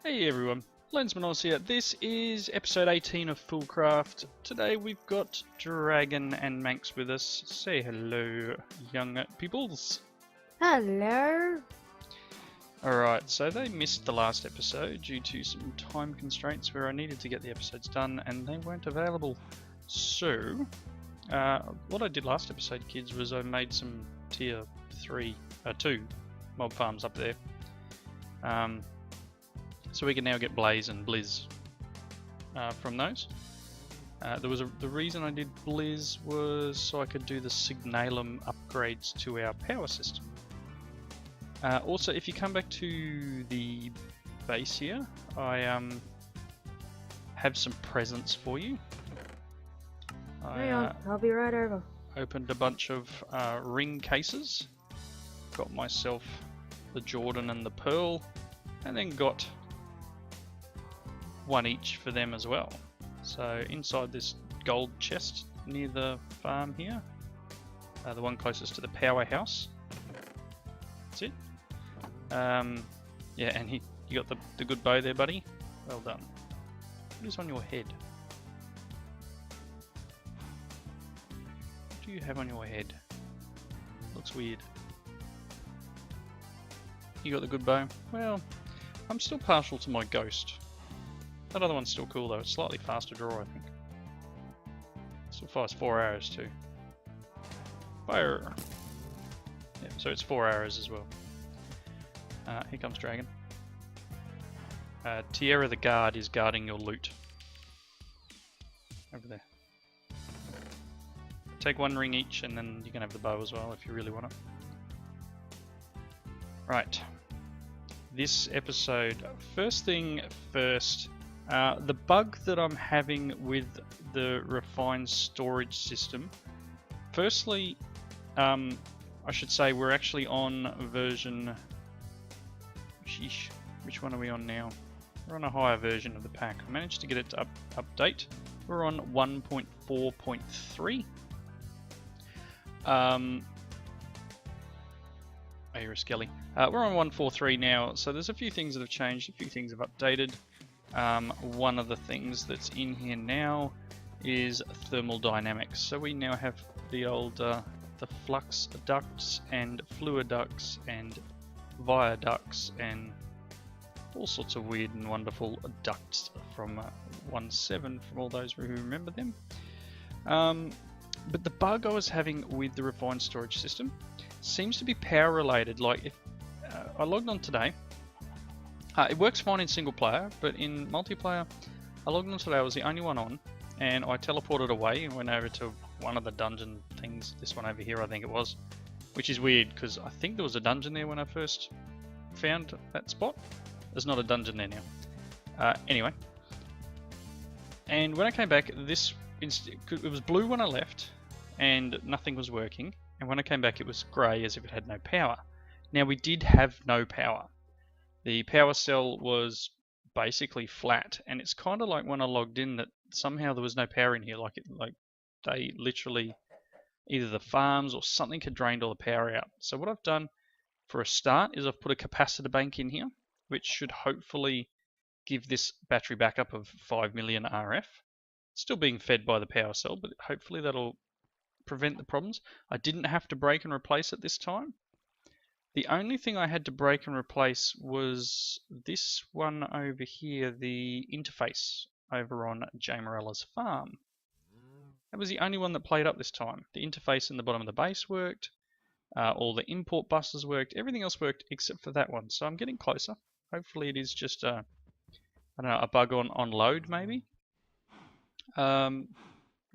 Hey everyone, Lensmanoz here. This is episode 18 of Foolcraft. Today we've got Dragon and Manx with us. Say hello, young peoples. Hello. Alright, so they missed the last episode due to some time constraints where I needed to get the episodes done and they weren't available. So, what I did last episode, kids, was I made some tier 2 mob farms up there. So we can now get Blaze and Blizz from those. The reason I did Blizz was so I could do the Signalum upgrades to our power system. Also, if you come back to the base here, I have some presents for you. Hang on, I'll be right over. Opened a bunch of ring cases. Got myself the Jordan and the Pearl, and then got one each for them as well. So inside this gold chest near the farm here, the one closest to the powerhouse. That's it. Yeah, and you got the good bow there, buddy. Well done. What is on your head? What do you have on your head? Looks weird. You got the good bow? Well, I'm still partial to my ghost. That other one's still cool though, it's slightly faster draw I think. Still fires 4 arrows too. Fire! Yeah, so it's 4 arrows as well. Here comes Dragon. Tierra the Guard is guarding your loot. Over there. Take one ring each and then you can have the bow as well if you really want it. Right. This episode, first thing first, the bug that I'm having with the refined storage system. Firstly, I should say we're actually on version... Sheesh, which one are we on now? We're on a higher version of the pack. I managed to get it to update. We're on 1.4.3. Oh, you're a skelly. We're on 1.4.3 now, so there's a few things that have changed, a few things have updated. One of the things that's in here now is thermal dynamics. So we now have the old the flux ducts and fluid ducts and viaducts and all sorts of weird and wonderful ducts from 1.7 from all those who remember them. But the bug I was having with the refined storage system seems to be power related. Like if I logged on today. It works fine in single player, but in multiplayer, I logged on today, I was the only one on, and I teleported away and went over to one of the dungeon things, this one over here I think it was, which is weird because I think there was a dungeon there when I first found that spot. There's not a dungeon there now. Anyway, and when I came back, it was blue when I left, and nothing was working, and when I came back it was grey as if it had no power. Now we did have no power. The power cell was basically flat, and it's kind of like when I logged in that somehow there was no power in here. Like they literally, either the farms or something had drained all the power out. So what I've done for a start is I've put a capacitor bank in here, which should hopefully give this battery backup of 5 million RF. Still being fed by the power cell, but hopefully that'll prevent the problems. I didn't have to break and replace it this time. The only thing I had to break and replace was this one over here, the interface over on J. Morella's farm. That was the only one that played up this time. The interface in the bottom of the base worked, all the import buses worked, everything else worked except for that one. So I'm getting closer. Hopefully it is just I don't know, a bug on load maybe. You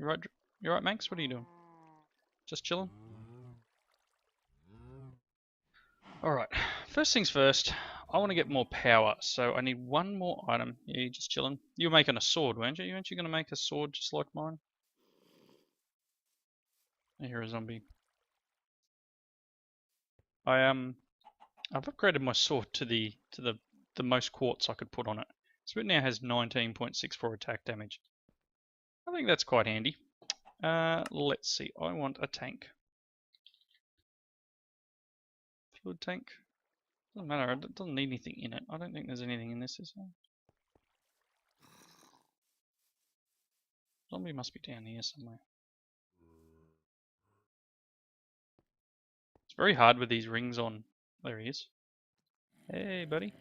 right, Manx? What are you doing? Just chilling? Alright, first things first, I want to get more power, so I need one more item. Yeah, you're just chilling. You were making a sword, weren't you? Weren't you going to make a sword just like mine? I hear a zombie. I've upgraded my sword to the most quartz I could put on it. So it now has 19.64 attack damage. I think that's quite handy. Let's see, I want a tank. Fluid tank. Doesn't matter, it doesn't need anything in it. I don't think there's anything in this, is there? Zombie must be down here somewhere. It's very hard with these rings on. There he is. Hey, buddy.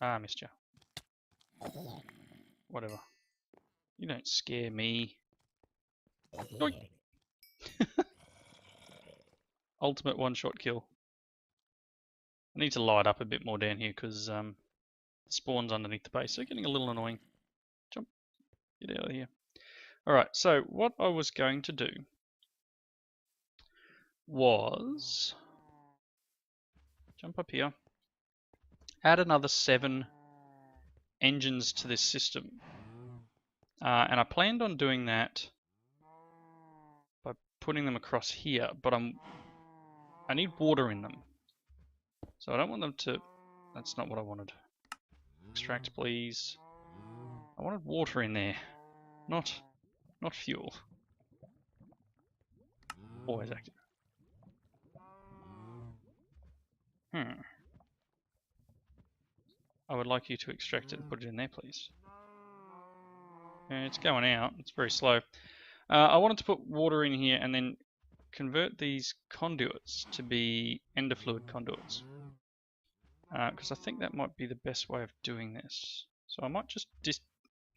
Ah, missed you. Whatever. You don't scare me. Yoink. Ultimate one-shot kill. I need to light up a bit more down here because the spawns underneath the base. They're getting a little annoying. Jump. Get out of here. Alright, so what I was going to do was jump up here, add another 7 engines to this system. And I planned on doing that by putting them across here, but I need water in them. So I don't want them to... That's not what I wanted. Extract, please. I wanted water in there, not fuel. Always active. I would like you to extract it and put it in there, please. It's going out. It's very slow. I wanted to put water in here and then convert these conduits to be ender fluid conduits. Because I think that might be the best way of doing this. So I might just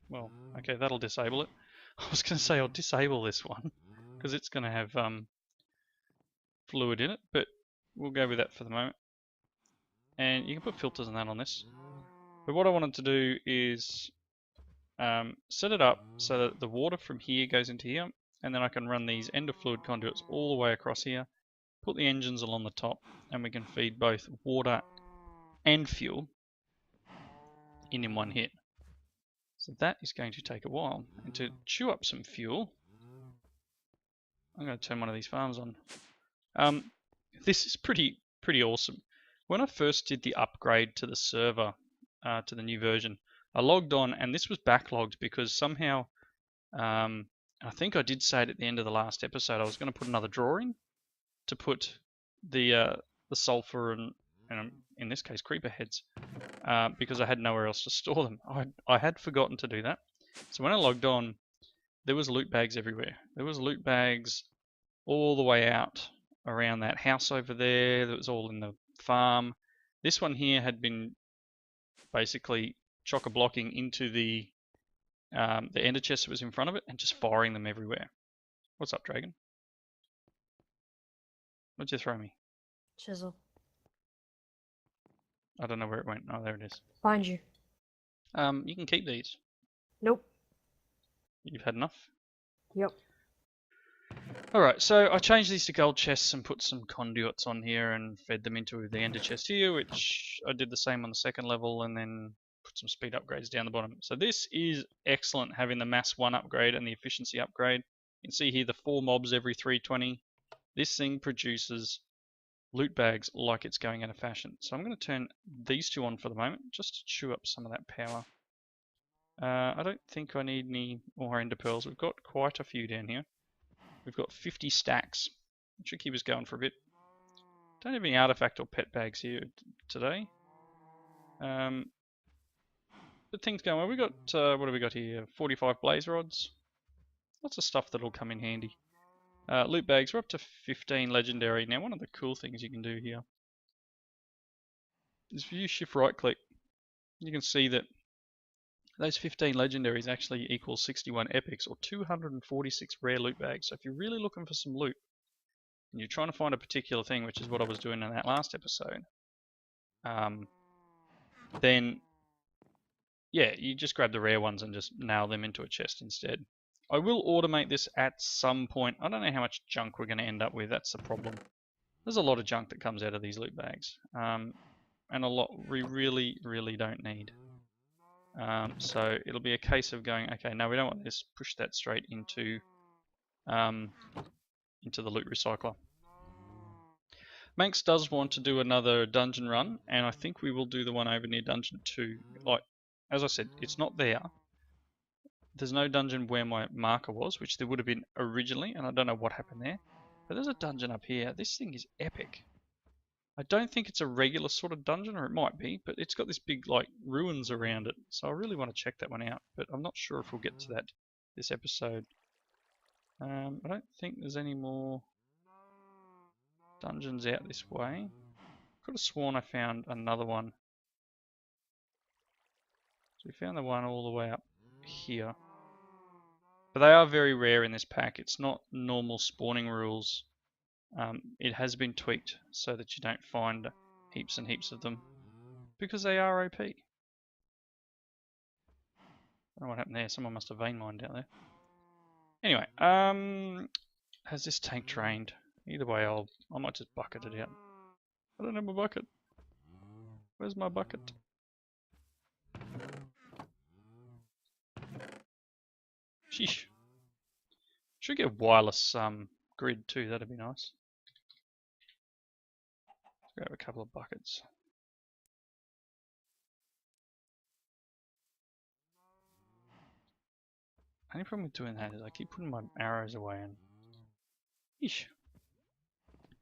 well, okay, that'll disable it. I was going to say I'll disable this one because it's going to have fluid in it, but we'll go with that for the moment. And you can put filters and that on this. But what I wanted to do is set it up so that the water from here goes into here, and then I can run these ender fluid conduits all the way across here, put the engines along the top, and we can feed both water and fuel in one hit. So that is going to take a while. And to chew up some fuel, I'm going to turn one of these farms on. This is pretty awesome. When I first did the upgrade to the server, to the new version, I logged on and this was backlogged because somehow, I think I did say it at the end of the last episode, I was going to put another drawer in to put the sulfur and in this case creeper heads, because I had nowhere else to store them. I had forgotten to do that. So when I logged on, there was loot bags everywhere. There was loot bags all the way out around that house over there. That was all in the farm. This one here had been basically chock-a-blocking into the ender chest that was in front of it and just firing them everywhere. What's up, dragon? What'd you throw me? Chisel. I don't know where it went. Oh, there it is. Find you. You can keep these. Nope. You've had enough? Yep. Alright, so I changed these to gold chests and put some conduits on here and fed them into the ender chest here, which I did the same on the second level, and then put some speed upgrades down the bottom. So this is excellent, having the mass 1 upgrade and the efficiency upgrade. You can see here the 4 mobs every 320. This thing produces loot bags like it's going out of fashion. So I'm going to turn these 2 on for the moment, just to chew up some of that power. I don't think I need any more ender pearls. We've got quite a few down here. We've got 50 stacks, which should keep us going for a bit. Don't have any artifact or pet bags here today. But things going well. We got, what have we got here? 45 blaze rods. Lots of stuff that'll come in handy. Loot bags, we're up to 15 legendary. Now one of the cool things you can do here is if you shift right click, you can see that those 15 legendaries actually equal 61 epics or 246 rare loot bags. So if you're really looking for some loot and you're trying to find a particular thing, which is what I was doing in that last episode, then yeah, you just grab the rare ones and just nail them into a chest instead. I will automate this at some point. I don't know how much junk we're going to end up with. That's the problem. There's a lot of junk that comes out of these loot bags, and a lot we really don't need. So it'll be a case of going, okay, no, we don't want this. Push that straight into the loot recycler. Manx does want to do another dungeon run, and I think we will do the one over near dungeon 2. Like, as I said, it's not there. There's no dungeon where my marker was, which there would have been originally, and I don't know what happened there. But there's a dungeon up here. This thing is epic. I don't think it's a regular sort of dungeon, or it might be, but it's got this big like ruins around it. So I really want to check that one out, but I'm not sure if we'll get to that this episode. I don't think there's any more dungeons out this way. Could have sworn I found another one. So we found the one all the way up here. But they are very rare in this pack. It's not normal spawning rules. It has been tweaked so that you don't find heaps and heaps of them because they are OP. I don't know what happened there. Someone must have vein mined out there. Anyway, has this tank drained? Either way, I might just bucket it out. I don't have my bucket. Where's my bucket? Sheesh. Should get a wireless grid too. That'd be nice. Let's grab a couple of buckets. Only problem with doing that is I keep putting my arrows away and... Eesh.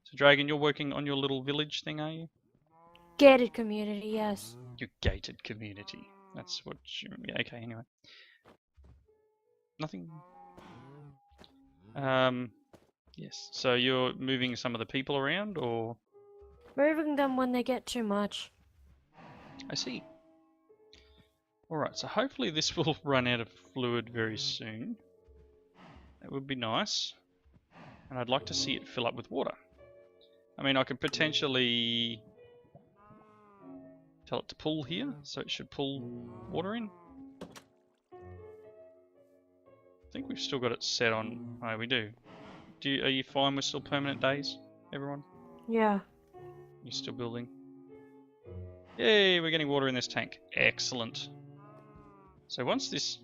So Dragon, you're working on your little village thing, are you? Gated community, yes. Your gated community. That's what you... Yeah, okay, anyway. Nothing... Yes, so you're moving some of the people around, or...? Moving them when they get too much. I see. Alright, so hopefully this will run out of fluid very soon. That would be nice. And I'd like to see it fill up with water. I mean, I could potentially tell it to pull here, so it should pull water in. I think we've still got it set on... Oh, we do. Are you fine with still permanent days, everyone? Yeah. You're still building? Yay, we're getting water in this tank. Excellent. So once this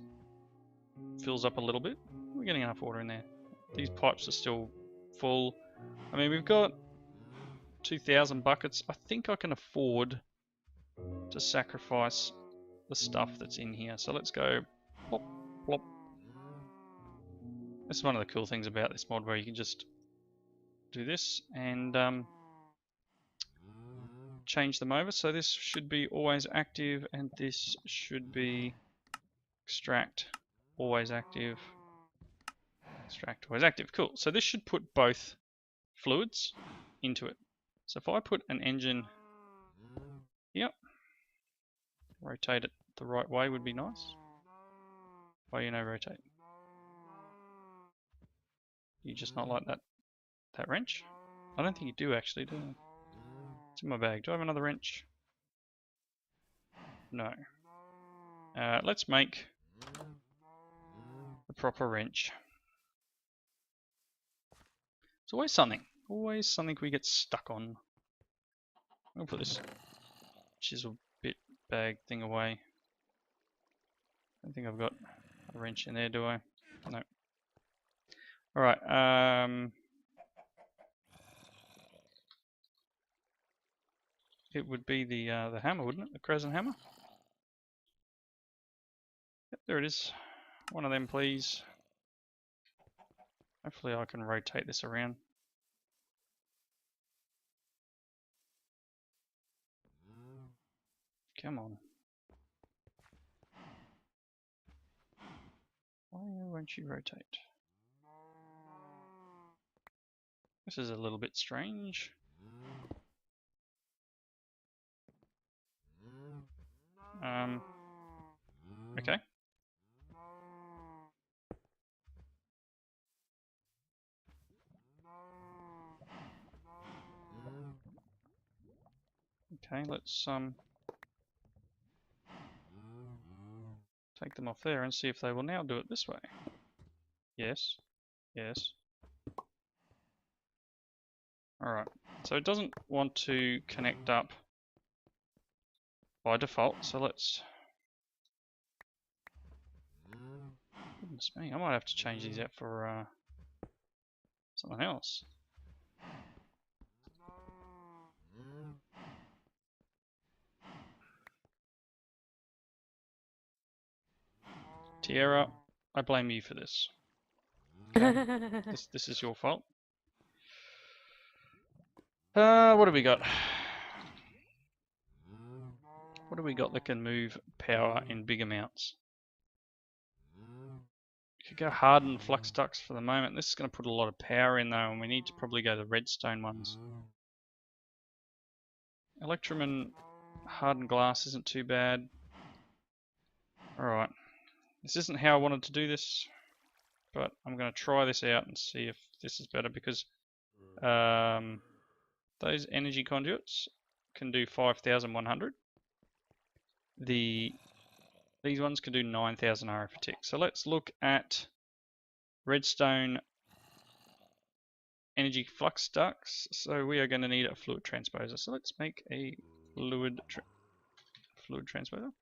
fills up a little bit, we're getting enough water in there. These pipes are still full. I mean, we've got 2,000 buckets. I think I can afford to sacrifice the stuff that's in here. So let's go plop, plop. This is one of the cool things about this mod, where you can just do this and change them over. So this should be always active, and this should be extract, always active, extract, always active. Cool. So this should put both fluids into it. So if I put an engine here, rotate it the right way would be nice. Why you know rotate? You just not like that wrench? I don't think you do actually, do you? It's in my bag. Do I have another wrench? No. Let's make the proper wrench. It's always something we get stuck on. I'll put this chisel bit bag thing away. I don't think I've got a wrench in there, do I? No. Alright, it would be the hammer, wouldn't it? The Crescent hammer? Yep, there it is. One of them, please. Hopefully I can rotate this around. Come on. Why won't you rotate? This is a little bit strange. Okay. Okay, let's take them off there and see if they will now do it this way. Yes. Yes. Alright, so it doesn't want to connect up by default, so let's... Goodness me, I might have to change these out for something else. Tierra, I blame you for this. Okay. This is your fault. What have we got? What do we got that can move power in big amounts? We could go hardened flux ducts for the moment. This is going to put a lot of power in though, and we need to probably go the redstone ones. Electroman hardened glass isn't too bad. Alright. This isn't how I wanted to do this, but I'm going to try this out and see if this is better, because those energy conduits can do 5,100. These ones can do 9,000 RF a tick. So let's look at redstone energy flux ducts. So we are going to need a fluid transposer. So let's make a fluid transposer.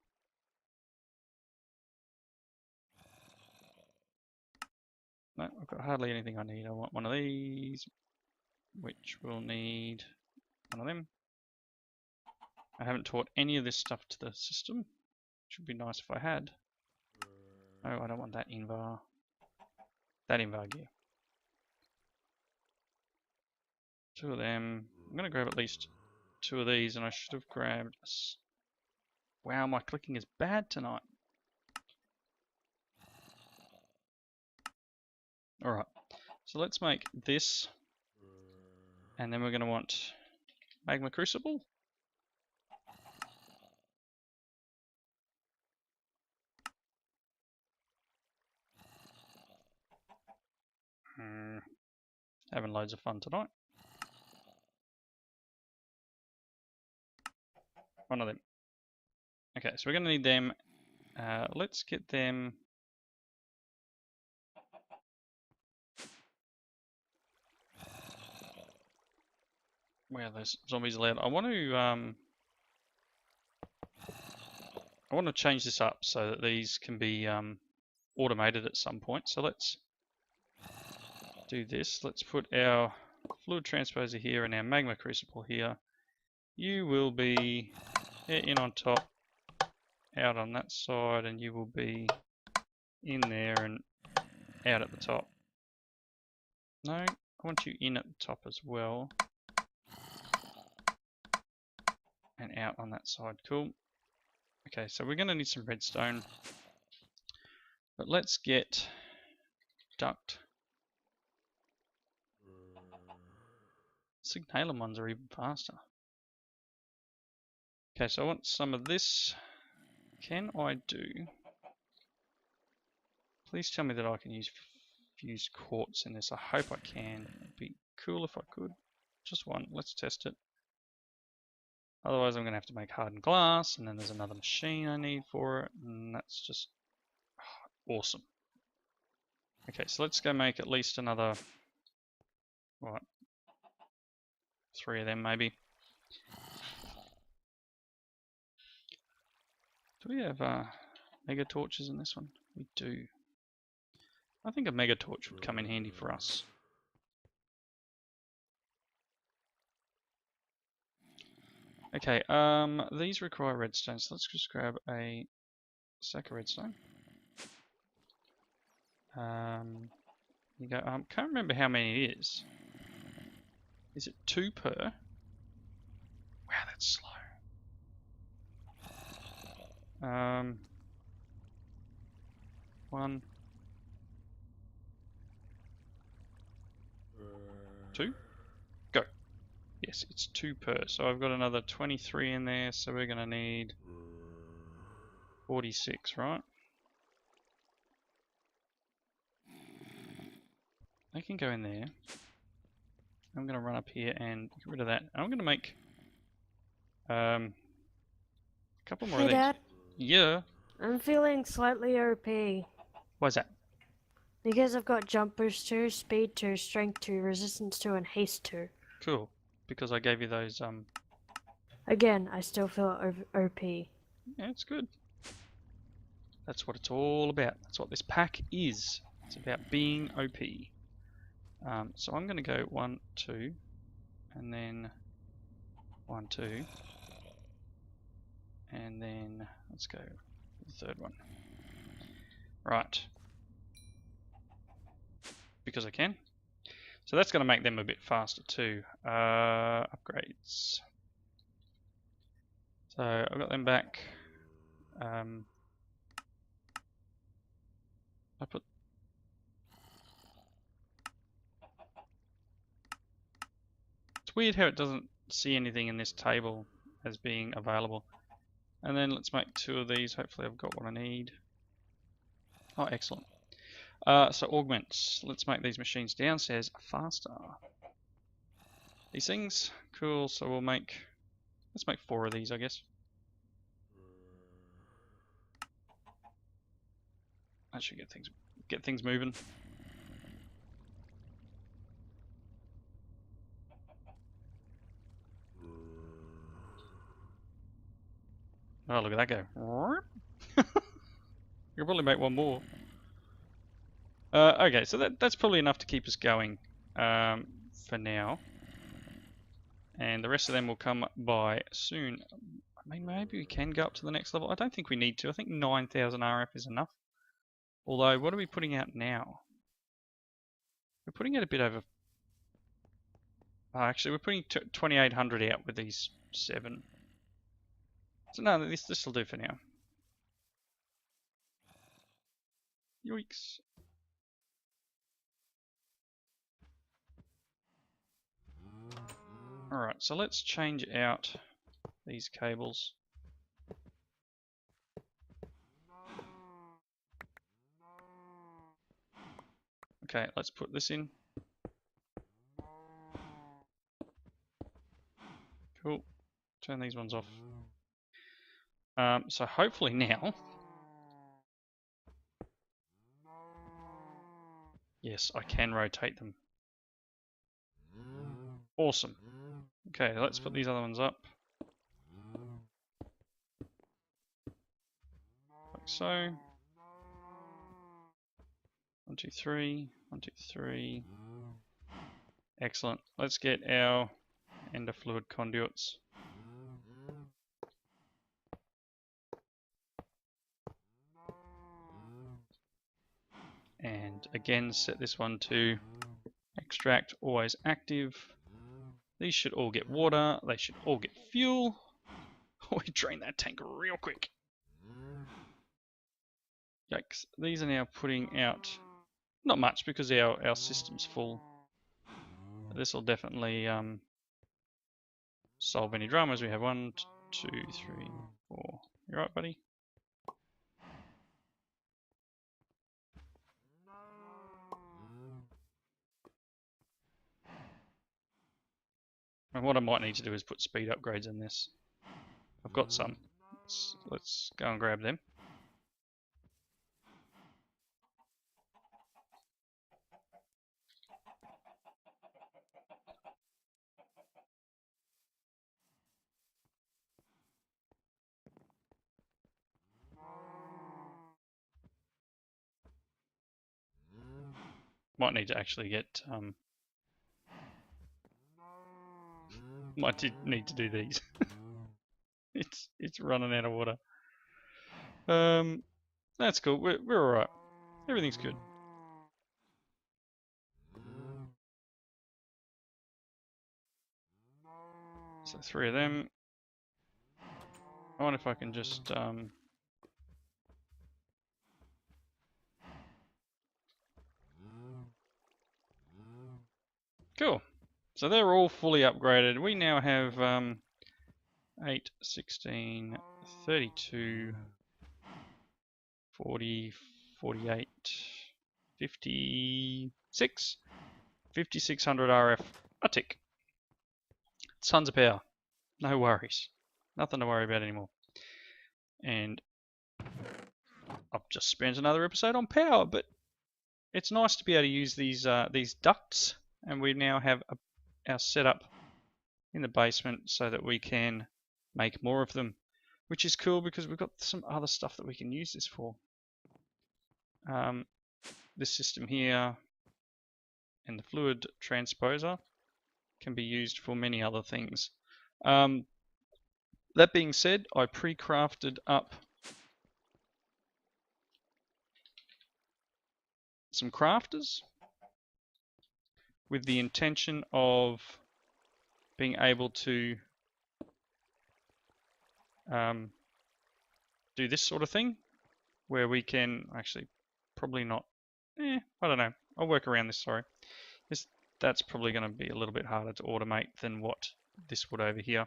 No, I've got hardly anything I need. I want one of these, which will need one of them. I haven't taught any of this stuff to the system. Which would be nice if I had. Oh, I don't want that invar. That invar gear. 2 of them. I'm going to grab at least 2 of these, and I should have grabbed... Wow, my clicking is bad tonight. Alright, so let's make this, and then we're going to want magma crucible. Having loads of fun tonight. One of them. Okay, so we're going to need them. Let's get them. Wow, those zombies are loud. I want to change this up so that these can be automated at some point. So let's do this. Let's put our fluid transposer here and our magma crucible here. You will be in on top, out on that side, and you will be in there and out at the top. No, I want you in at the top as well. And out on that side. Cool. Okay, so we're going to need some redstone. But let's get duct. Signalum ones are even faster. Okay, so I want some of this. Can I do... Please tell me that I can use fused quartz in this. I hope I can. It'd be cool if I could. Just one. Let's test it. Otherwise I'm going to have to make hardened glass, and then there's another machine I need for it, and that's just awesome. Okay, so let's go make at least another, what, 3 of them maybe. Do we have mega torches in this one? We do. I think a mega torch would come in handy for us. Okay, these require redstone, so let's just grab a sack of redstone. You go. Can't remember how many it is. Is it 2 per? Wow, that's slow. 1, 2, go. Yes, it's 2 per. So I've got another 23 in there, so we're going to need 46, right? They can go in there. I'm going to run up here and get rid of that. I'm going to make a couple more of these. Dad. Yeah. I'm feeling slightly OP. Why's that? Because I've got jumpers 2, speed 2, strength 2, resistance 2, and haste 2. Cool. Because I gave you those. Again, I still feel OP. Yeah, it's good. That's what it's all about. That's what this pack is. It's about being OP. So I'm going to go 1, 2, and then 1, 2, and then let's go the 3rd one. Right. Because I can. So that's going to make them a bit faster too. Upgrades. So I've got them back. I put. It's weird how it doesn't see anything in this table as being available. And then let's make 2 of these. Hopefully I've got what I need. Oh, excellent. So augments. Let's make these machines downstairs faster. These things, cool. So we'll make. Let's make 4 of these, I guess. That should get things moving. Oh, look at that go. You'll probably make 1 more. Okay, so that's probably enough to keep us going for now. And the rest of them will come by soon. I mean, maybe we can go up to the next level. I don't think we need to. I think 9,000 RF is enough. Although, what are we putting out now? We're putting out a bit over... Oh, actually, we're putting 2,800 out with these 7. So no, this will do for now. Yoicks. Alright, so let's change out these cables. Okay, let's put this in. Cool. Turn these ones off. So hopefully now... Yes, I can rotate them. Awesome. Okay, let's put these other ones up. Like so. 1, 2, 3. 1, 2, 3. Excellent. Let's get our ender fluid conduits. And again, set this one to extract, always active. These should all get water. They should all get fuel. We drain that tank real quick. Yikes. These are now putting out not much because our system's full. This will definitely solve any dramas. We have 1, 2, 3, 4. You right, buddy? And what I might need to do is put speed upgrades in this. I've got some. Let's go and grab them. Might need to actually get might need to do these. it's running out of water. That's cool. We're alright. Everything's good. So 3 of them. I wonder if I can just cool. So they're all fully upgraded. We now have 8, 16, 32, 40, 48, 56, 5600 RF a tick. Tons of power. No worries. Nothing to worry about anymore. And I've just spent another episode on power, but it's nice to be able to use these ducts, and we now have our setup in the basement so that we can make more of them, which is cool because we've got some other stuff that we can use this for. This system here and the fluid transposer can be used for many other things. That being said, I pre-crafted up some crafters with the intention of being able to do this sort of thing, where we can actually probably not. I don't know. I'll work around this. Sorry, that's probably going to be a little bit harder to automate than what this would over here.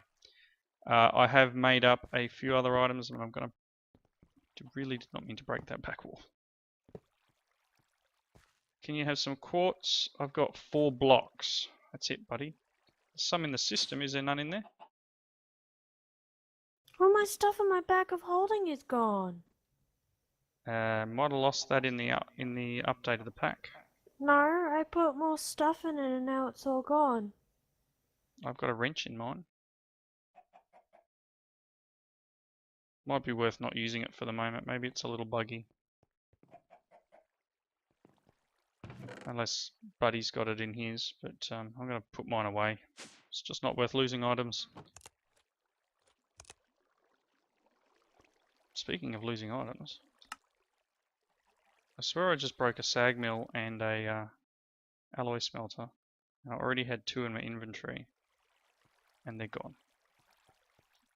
I have made up a few other items, and I'm going to really did not mean to break that back wall. Can you have some quartz? I've got 4 blocks. That's it, buddy. There's some in the system. Is there none in there? All my stuff in my bag of holding is gone. Might have lost that in the update of the pack. No, I put more stuff in it and now it's all gone. I've got a wrench in mine. Might be worth not using it for the moment. Maybe it's a little buggy. Unless Buddy's got it in his, but I'm going to put mine away. It's just not worth losing items. Speaking of losing items, I swear I just broke a sag mill and a alloy smelter. And I already had 2 in my inventory. And they're gone.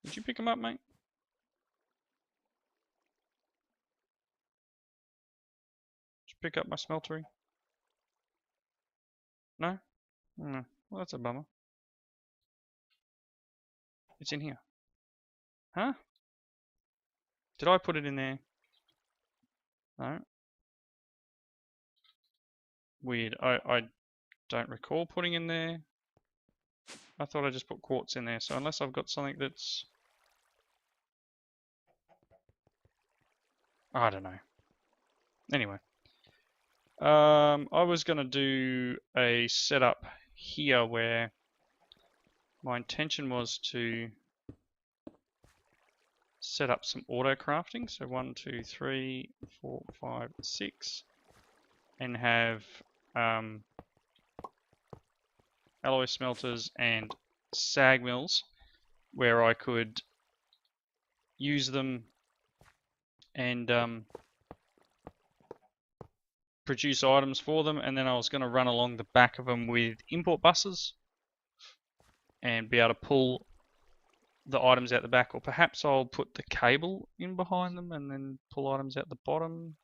Did you pick them up, mate? Did you pick up my smeltery? No? No. Well, that's a bummer. It's in here. Huh? Did I put it in there? No. Weird. I don't recall putting in there. I thought I just put quartz in there, so unless I've got something that's... I don't know. Anyway. I was going to do a setup here where my intention was to set up some auto crafting. So 1, 2, 3, 4, 5, 6. And have alloy smelters and sag mills where I could use them and produce items for them, and then I was going to run along the back of them with import buses and be able to pull the items out the back, or perhaps I'll put the cable in behind them and then pull items out the bottom.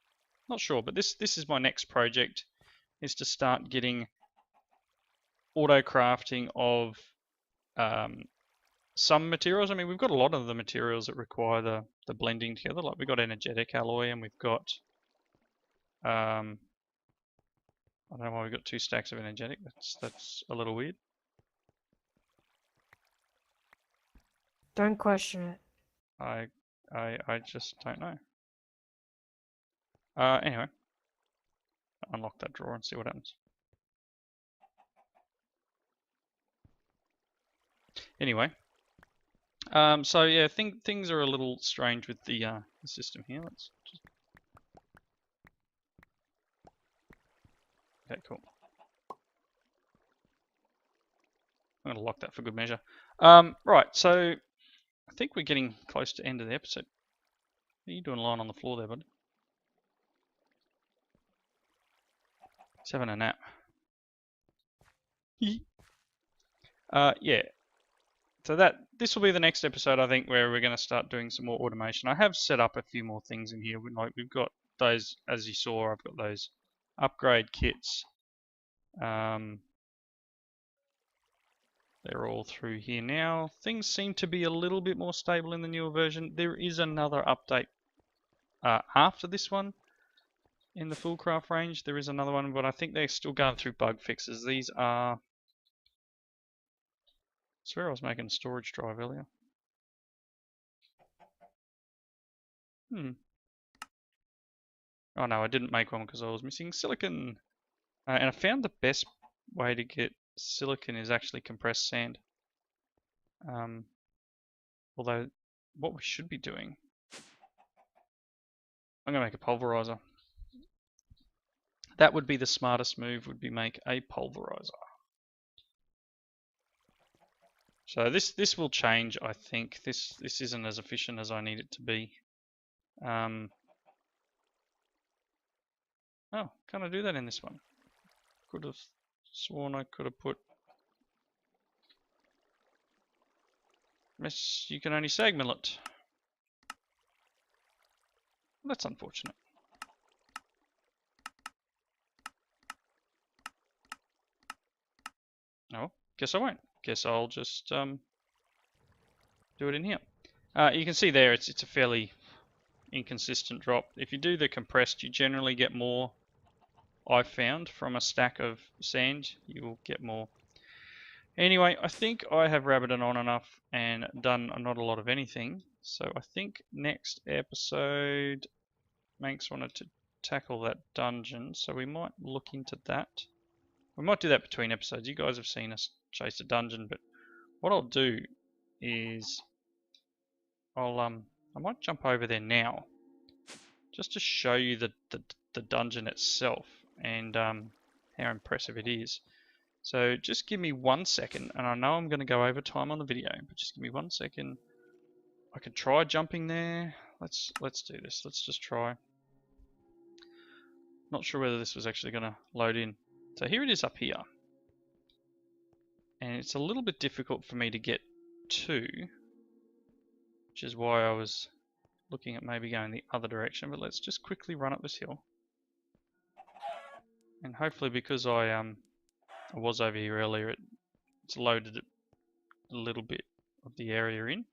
Not sure, but this is my next project, is to start getting auto crafting of some materials. I mean, we've got a lot of the materials that require the blending together. Like we've got energetic alloy, and we've got I don't know why we've got 2 stacks of energetic. That's a little weird. Don't question it. I just don't know. Anyway, unlock that drawer and see what happens. Anyway, so yeah, things are a little strange with the system here. Let's just... Okay, cool. I'm going to lock that for good measure. Right, so I think we're getting close to the end of the episode. What are you doing lying on the floor there, bud? He's having a nap. Yeah. So this will be the next episode, I think, where we're going to start doing some more automation. I have set up a few more things in here. We've got those, as you saw, I've got those upgrade kits. They're all through here now. Things seem to be a little bit more stable in the newer version. There is another update after this one in the Foolcraft range. There is another one, but I think they're still going through bug fixes. These are... I swear I was making a storage drive earlier. Oh no, I didn't make one because I was missing silicon. And I found the best way to get silicon is actually compressed sand. Although, what we should be doing... I'm going to make a pulverizer. That would be the smartest move, would be make a pulverizer. So this will change, I think. This isn't as efficient as I need it to be. Oh, can't I do that in this one? Could have sworn I could have put... You can only sag mill it. That's unfortunate. Oh, guess I won't. Guess I'll just do it in here. You can see there it's a fairly inconsistent drop. If you do the compressed, you generally get more. I've found from a stack of sand, you will get more. Anyway, I think I have rabbited on enough and done not a lot of anything. So I think next episode, Manx wanted to tackle that dungeon, so we might look into that. We might do that between episodes. You guys have seen us chase a dungeon, but what I'll do is I might jump over there now, just to show you the dungeon itself and how impressive it is. So just give me 1 second, and I know I'm going to go over time on the video, but just give me 1 second. I could try jumping there. Let's do this. Let's just try. Not sure whether this was actually going to load in. So here it is up here. And it's a little bit difficult for me to get to, which is why I was looking at maybe going the other direction. But let's just quickly run up this hill. And hopefully, because I was over here earlier, it's loaded a little bit of the area in.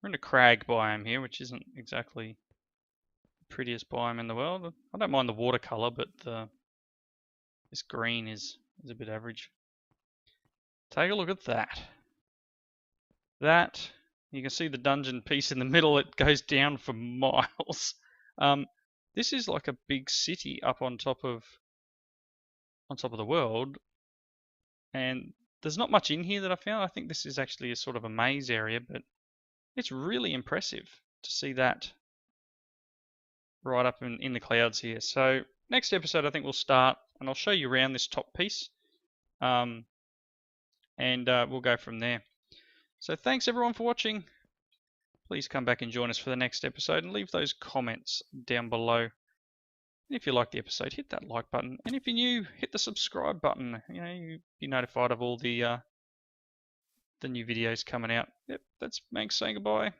We're in a crag biome here, which isn't exactly the prettiest biome in the world. I don't mind the watercolor, but this green is a bit average. Take a look at that. You can see the dungeon piece in the middle. It goes down for miles. This is like a big city up on top of the world, and there's not much in here that I found. I think this is actually a sort of a maze area, but it's really impressive to see that right up in the clouds here. So next episode I think we'll start, and I'll show you around this top piece, and we'll go from there. So thanks everyone for watching. Please come back and join us for the next episode, and leave those comments down below. And if you like the episode, hit that like button, and if you're new, hit the subscribe button. You know, you'll be notified of all the new videos coming out. Yep, that's Manx saying goodbye.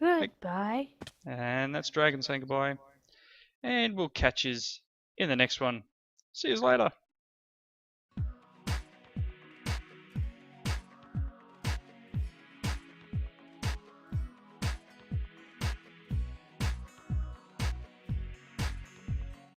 Goodbye. And that's Dragon saying goodbye. And we'll catch yous in the next one. See yous later.